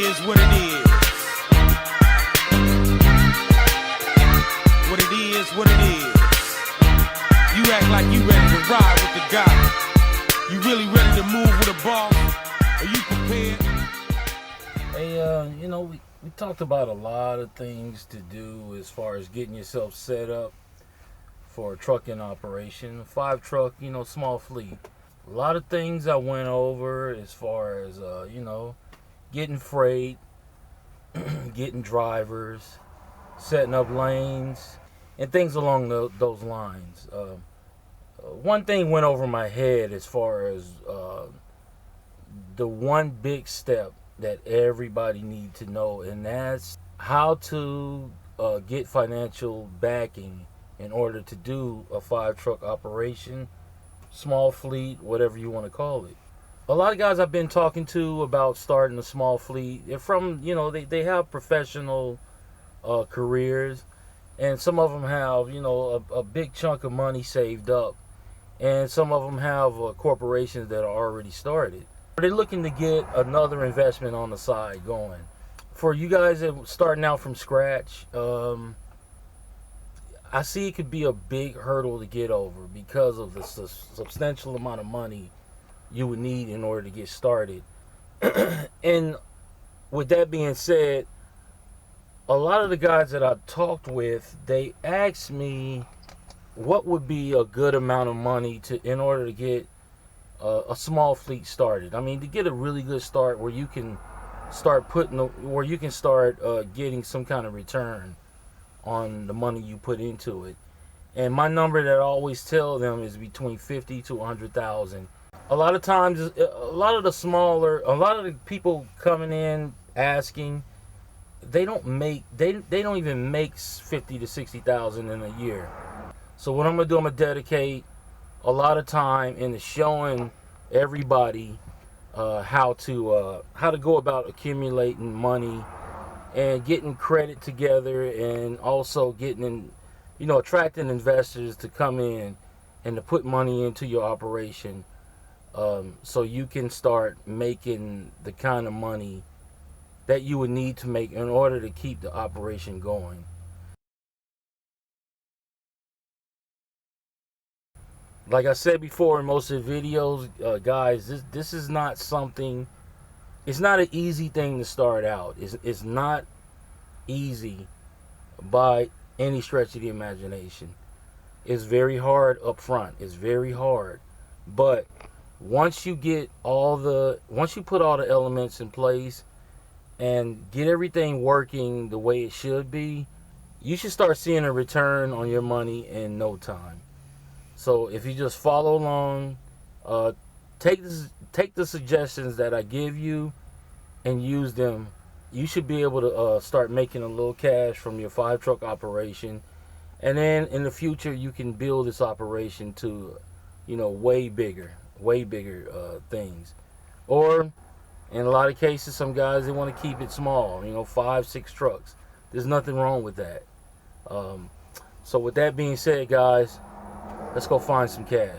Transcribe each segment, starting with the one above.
is what it is. What it is, what it is. You act like you ready to ride with the guy. You really ready to move with a boss? Are you prepared? Hey, we talked about a lot of things to do as far as getting yourself set up for a trucking operation. 5-truck, small fleet. A lot of things I went over as far as, getting freight, getting drivers, setting up lanes, and things along those lines. One thing went over my head as far as the one big step that everybody needs to know, and that's how to get financial backing in order to do a 5-truck operation, small fleet, whatever you want to call it. A lot of guys I've been talking to about starting a small fleet, they're from, they have professional careers, and some of them have, a big chunk of money saved up, and some of them have corporations that are already started. They're looking to get another investment on the side going. For you guys that are starting out from scratch, I see it could be a big hurdle to get over because of the substantial amount of money you would need in order to get started. And with that being said, a lot of the guys that I've talked with, they asked me what would be a good amount of money in order to get a small fleet started. I mean, to get a really good start where you can start getting some kind of return on the money you put into it. And my number that I always tell them is between 50 to 100,000. A lot of times, a lot of the people coming in asking, they don't even make 50 to 60,000 in a year. So what I'm gonna do, I'm gonna dedicate a lot of time into showing everybody how to go about accumulating money and getting credit together, and also attracting investors to come in and to put money into your operation, so you can start making the kind of money that you would need to make in order to keep the operation going. Like I said before in most of the videos, guys, this is not something, it's not an easy thing to start out. It's not easy by any stretch of the imagination. It's very hard up front. It's very hard. But once you put all the elements in place and get everything working the way it should be, you should start seeing a return on your money in no time. So if you just follow along, take the suggestions that I give you and use them, you should be able to start making a little cash from your 5-truck operation. And then in the future, you can build this operation to, way bigger things. Or in a lot of cases, some guys, they want to keep it small, 5-6 trucks. There's nothing wrong with that. So with that being said, guys, let's go find some cash.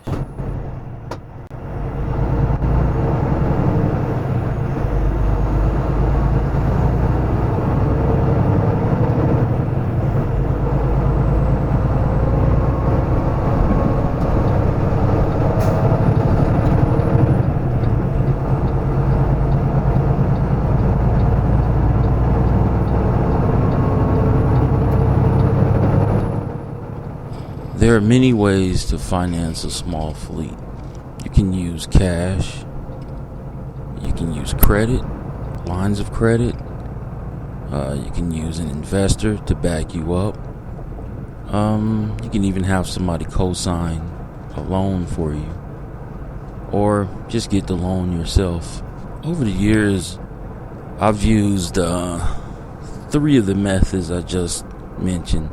There are many ways to finance a small fleet. You can use cash, you can use credit, lines of credit, you can use an investor to back you up. You can even have somebody co-sign a loan for you, or just get the loan yourself. Over the years, I've used 3 of the methods I just mentioned.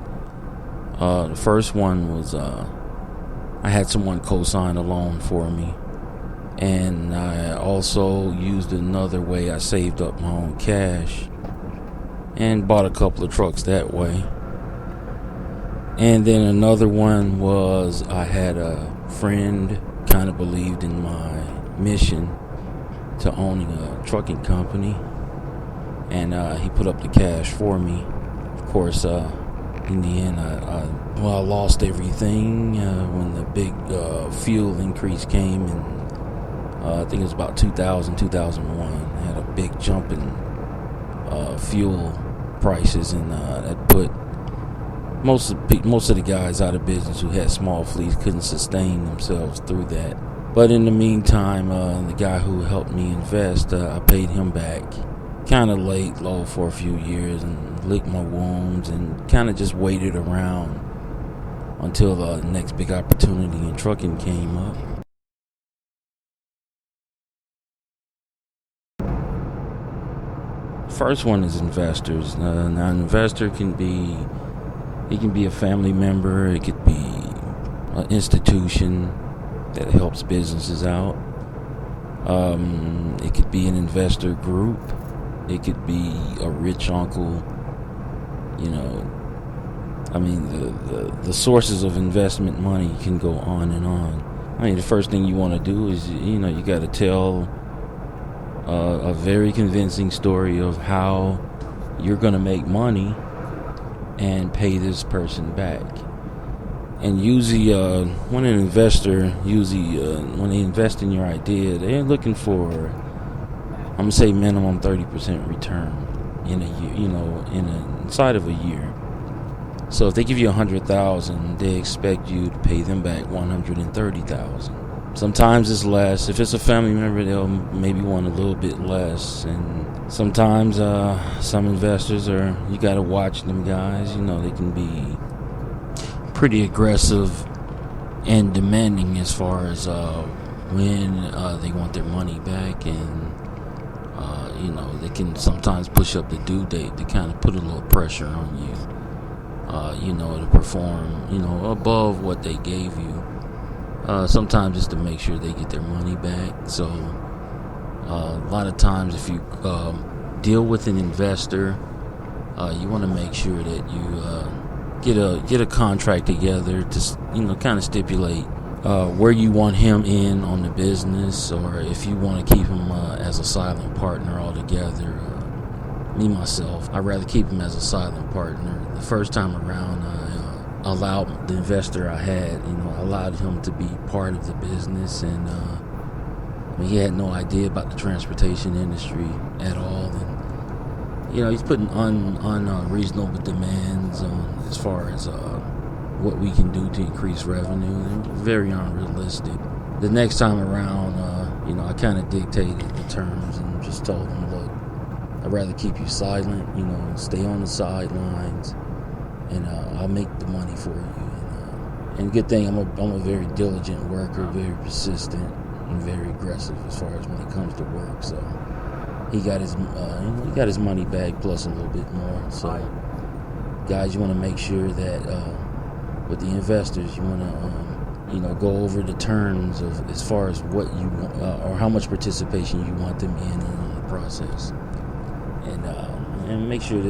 The first one was I had someone co-sign a loan for me, and I also used another way. I saved up my own cash and bought a couple of trucks that way. And then another one was I had a friend kind of believed in my mission to owning a trucking company, and he put up the cash for me. Of course, in the end, I lost everything when the big fuel increase came, and I think it was about 2001. I had a big jump in fuel prices, and that put most of the guys out of business who had small fleets. Couldn't sustain themselves through that. But in the meantime, the guy who helped me invest, I paid him back kind of low for a few years, and licked my wounds, and kind of just waited around until the next big opportunity in trucking came up. First one is investors. Now, an investor can be a family member. It could be an institution that helps businesses out. It could be an investor group. It could be a rich uncle. The sources of investment money can go on and on. The first thing you want to do is, you got to tell a very convincing story of how you're going to make money and pay this person back. And usually, when they invest in your idea, they're looking for, I'm gonna say, minimum 30% return in a year. Inside of a year. So if they give you $100,000, they expect you to pay them back $130,000. Sometimes it's less. If it's a family member, they'll maybe want a little bit less. And sometimes some investors you got to watch them guys. They can be pretty aggressive and demanding as far as when they want their money back, and they can sometimes push up the due date to kind of put a little pressure on you, to perform above what they gave you, sometimes just to make sure they get their money back. So a lot of times, if you deal with an investor, you want to make sure that you get a contract together to kind of stipulate where you want him in on the business, or if you want to keep him as a silent partner altogether. Me myself, I'd rather keep him as a silent partner. The first time around, I allowed the investor I had, I allowed him to be part of the business, and he had no idea about the transportation industry at all, and he's putting unreasonable demands on as far as what we can do to increase revenue, and very unrealistic. The next time around, I kind of dictated the terms and just told him, look, I'd rather keep you silent, stay on the sidelines, and I'll make the money for you. And good thing, I'm a very diligent worker, very persistent, and very aggressive as far as when it comes to work. So he got his money back plus a little bit more. So guys, you want to make sure that with the investors, you want to go over the terms of as far as what you want, or how much participation you want them in the process, and make sure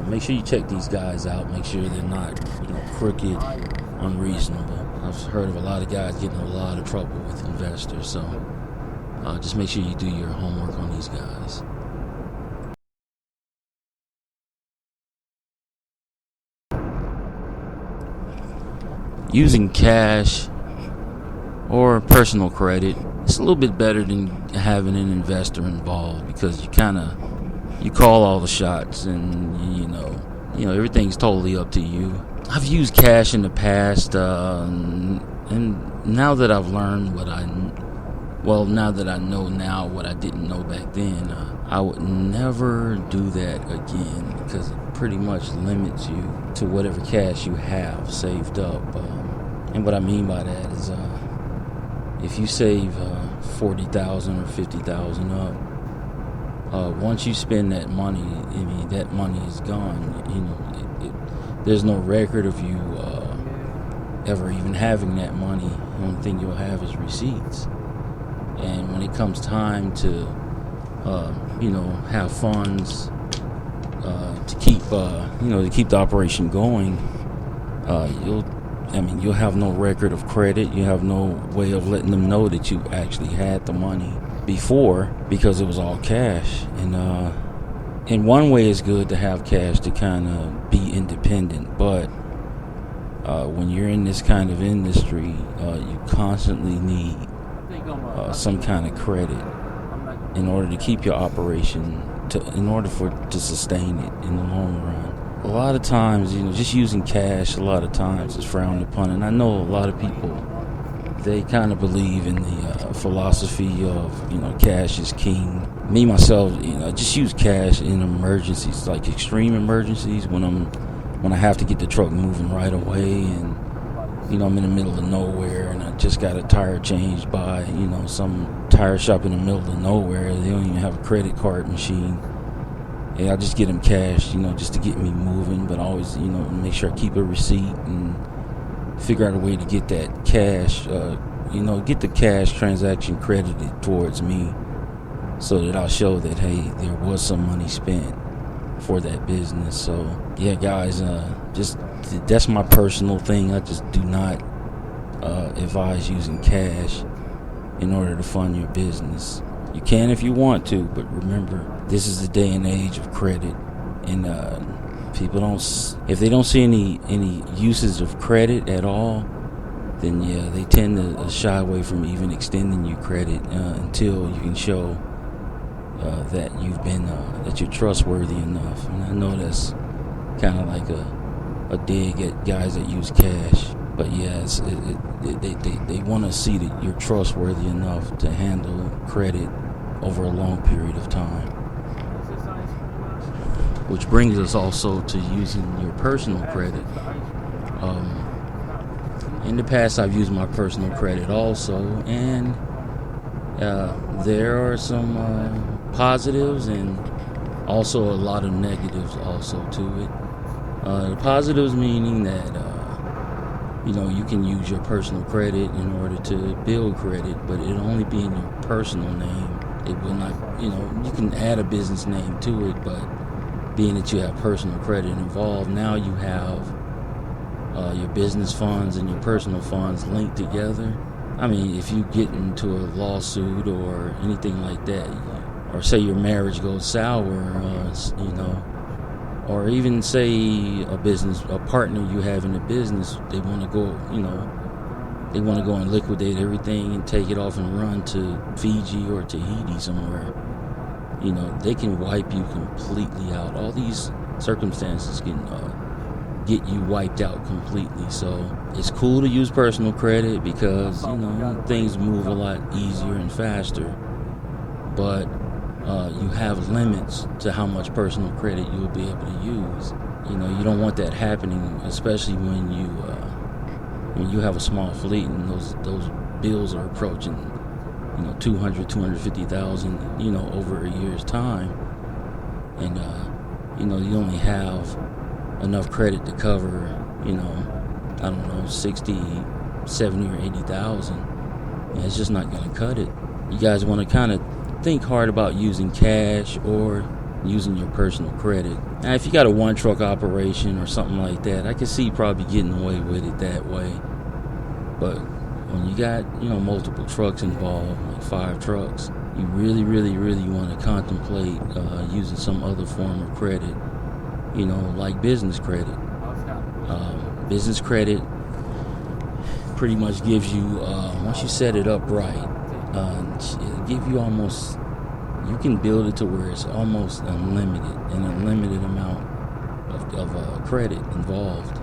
make sure you check these guys out. Make sure they're not crooked, unreasonable. I've heard of a lot of guys getting in a lot of trouble with investors, so just make sure you do your homework on these guys. Using cash or personal credit, it's a little bit better than having an investor involved, because you call all the shots, and everything's totally up to you. I've used cash in the past, and now that I've learned now that I know now what I didn't know back then, I would never do that again, because it pretty much limits you to whatever cash you have saved up. And what I mean by that is, if you save $40,000 or $50,000 up, once you spend that money, that money is gone. There's no record of you ever even having that money. The only thing you'll have is receipts. And when it comes time to, have funds to keep the operation going, you'll have no record of credit. You have no way of letting them know that you actually had the money before, because it was all cash. And in one way it's good to have cash to kind of be independent, but when you're in this kind of industry, you constantly need some kind of credit in order to keep your operation, to sustain it in the long run. A lot of times, just using cash a lot of times is frowned upon, and I know a lot of people, they kind of believe in the philosophy of, cash is king. Me, myself, I just use cash in emergencies, like extreme emergencies, when I have to get the truck moving right away, and I'm in the middle of nowhere and I just got a tire changed by some tire shop in the middle of nowhere. They don't even have a credit card machine. Yeah, I'll just get them cash, just to get me moving, but always make sure I keep a receipt and figure out a way to get that cash, get the cash transaction credited towards me, so that I'll show that, hey, there was some money spent for that business. So yeah, guys, that's my personal thing. I just do not advise using cash in order to fund your business. You can if you want to, but remember, this is the day and age of credit, and people if they don't see any uses of credit at all, then yeah, they tend to shy away from even extending you credit until you can show that that you're trustworthy enough. And I know that's kind of like a dig at guys that use cash, but yes, they want to see that you're trustworthy enough to handle credit over a long period of time. Which brings us also to using your personal credit. In the past, I've used my personal credit also, and there are some positives and also a lot of negatives also to it. The positives meaning that you can use your personal credit in order to build credit, but it'll only be in your personal name. It will not, you can add a business name to it, but being that you have personal credit involved, now you have your business funds and your personal funds linked together. I mean, if you get into a lawsuit or anything like that, or say your marriage goes sour, or even say a partner you have in a business, they want to go, and liquidate everything and take it off and run to Fiji or Tahiti somewhere. They can wipe you completely out. All these circumstances can get you wiped out completely. So it's cool to use personal credit because things move a lot easier and faster, but you have limits to how much personal credit you'll be able to use. You don't want that happening, especially when you have a small fleet and those bills are approaching 250,000 over a year's time, and you only have enough credit to cover 60, 70 or 80,000. It's just not going to cut it. You guys want to kind of think hard about using cash or using your personal credit. Now, if you got a one truck operation or something like that, I can see probably getting away with it that way. But when you got multiple trucks involved, like 5 trucks, you really, really, really want to contemplate using some other form of credit, like business credit. Business credit pretty much gives you, once you set it up right, it'll give you you can build it to where it's almost unlimited, an unlimited amount of credit involved.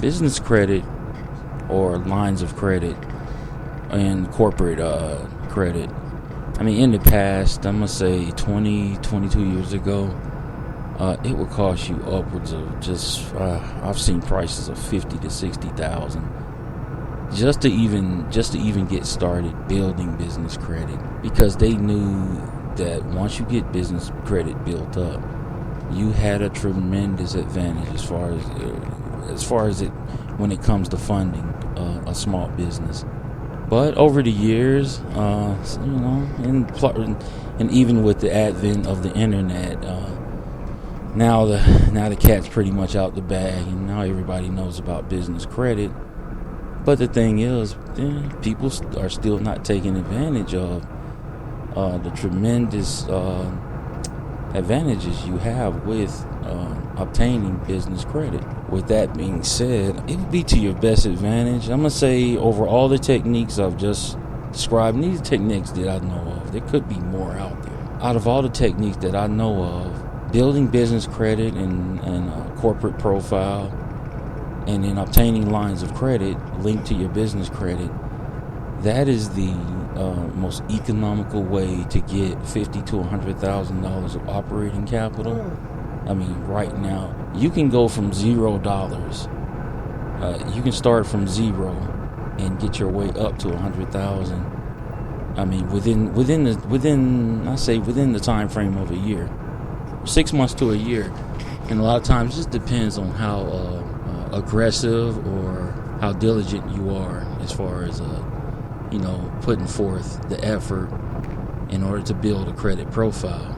Business credit or lines of credit and corporate credit. I mean, in the past, I'm going to say 22 years ago, it would cost you upwards of I've seen prices of 50 to 60,000 just to even get started building business credit, because they knew that once you get business credit built up, you had a tremendous advantage as far as it when it comes to funding a small business. But over the years, and even with the advent of the internet, now the cat's pretty much out the bag, and now everybody knows about business credit. But the thing is, people are still not taking advantage of the tremendous advantages you have with obtaining business credit. With that being said, it would be to your best advantage. I'm going to say over all the techniques I've just described, these techniques that I know of, there could be more out there. Out of all the techniques that I know of, building business credit and a corporate profile, and then obtaining lines of credit linked to your business credit, that is the most economical way to get $50,000 to $100,000 of operating capital. I mean, right now, you can go from $0. You can start from zero and get your way up to 100,000. I mean, within the time frame of a year, 6 months to a year, and a lot of times it just depends on how aggressive or how diligent you are as far as putting forth the effort in order to build a credit profile.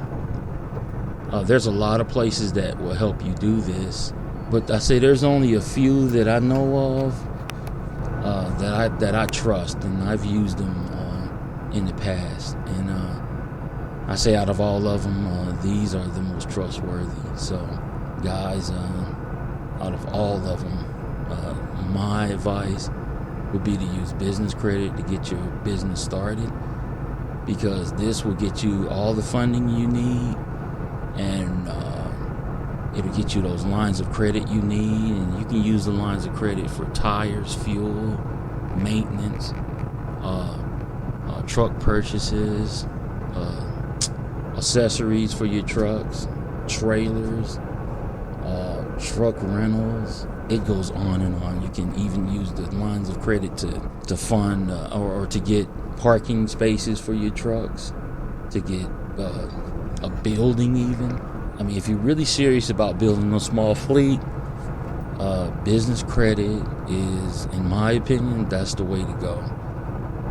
There's a lot of places that will help you do this, but I say there's only a few that I know of that I trust, and I've used them in the past. And I say out of all of them, these are the most trustworthy. So, guys, out of all of them, my advice would be to use business credit to get your business started, because this will get you all the funding you need, and it'll get you those lines of credit you need, and you can use the lines of credit for tires, fuel, maintenance, truck purchases, accessories for your trucks, trailers, truck rentals. It goes on and on. You can even use the lines of credit to fund or to get parking spaces for your trucks, to get a building even. I mean, if you're really serious about building a small fleet, business credit is, in my opinion, that's the way to go.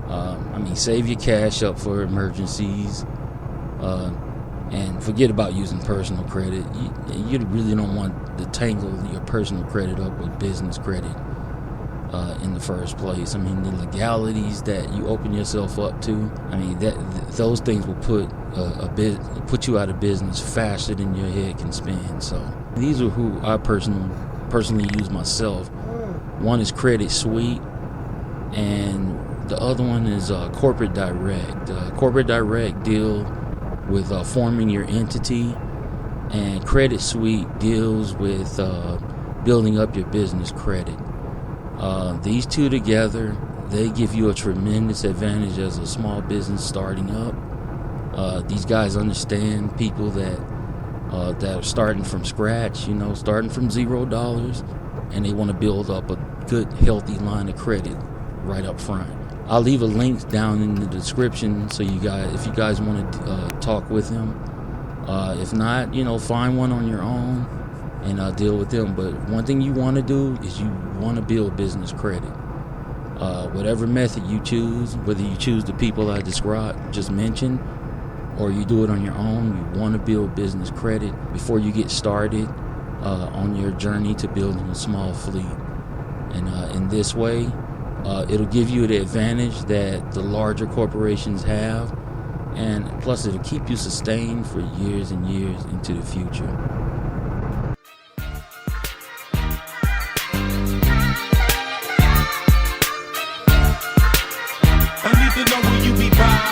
I mean, save your cash up for emergencies, and forget about using personal credit. You really don't want to tangle your personal credit up with business credit in the first place. I mean, the legalities that you open yourself up to, I mean, those things will put you out of business faster than your head can spin. So these are who I personally use myself. One is Credit Suite, and the other one is Corporate Direct. Corporate Direct deal with forming your entity, and Credit Suite deals with building up your business credit. These two together, they give you a tremendous advantage as a small business starting up. These guys understand people that are starting from scratch, starting from $0, and they want to build up a good, healthy line of credit right up front. I'll leave a link down in the description so if you guys want to talk with him. If not, find one on your own and deal with them. But one thing you want to do is you want to build business credit. Whatever method you choose, whether you choose the people I just mentioned, or you do it on your own, you want to build business credit before you get started on your journey to building a small fleet. And in this way, it'll give you the advantage that the larger corporations have, and plus it'll keep you sustained for years and years into the future. I need to know where you be by.